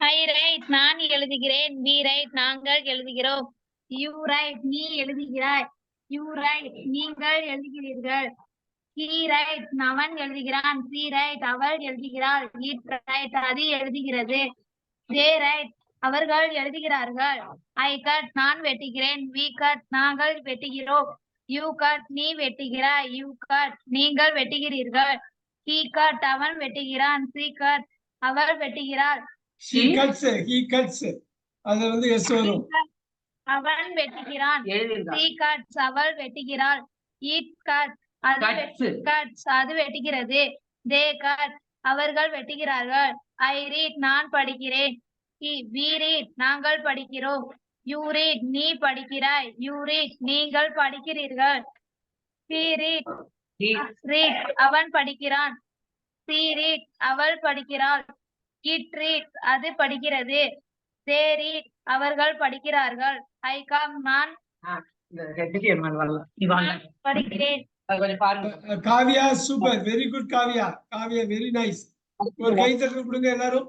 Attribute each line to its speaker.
Speaker 1: I write நான் எழுதுகிறேன். We write நாங்கள் எழுதுகிறோம். You write நீ எழுதுகிறாய். You write நீங்கள் எழுதுகிறீர்கள். He writes அவன் எழுதுகிறான். She writes அவள் எழுதுகிறாள். It writes அது எழுதுகிறது. They write அவர்கள் எழுதுகிறார்கள். I cut நான் வெட்டுகிறேன். We cut நாங்கள் வெட்டுகிறோம். You cut நீ வெட்டுகிறாய். You cut நீங்கள் வெட்டுகிறீர்கள். He cut அவன் வெட்டுகிறான். She cut அவள் வெட்டுகிறாள்.
Speaker 2: He cuts அது வந்து எஸ் வரும்.
Speaker 1: அவன் வெட்டுகிறான். She cuts அவள் வெட்டுகிறாள். It cuts அது வெட்டுகிறது. They cut அவர்கள் வெட்டுகிறார்கள். I read நான் படிக்கிறேன். We read நாங்கள் படிக்கிறோம். You read நீ படிக்கிறாய். You read நீங்கள் படிக்கிறீர்கள். He read அவன் படிக்கிறான். She read அவள் படிக்கிறாள். It reads அது படிக்கிறது. They read அவர்கள் படிக்கிறார்கள். I come நான் படிக்கிறேன்.
Speaker 2: Kavya super, very good Kavya. Kavya very nice. ஒரு கை தட்டல் கொடுங்க எல்லாரும்.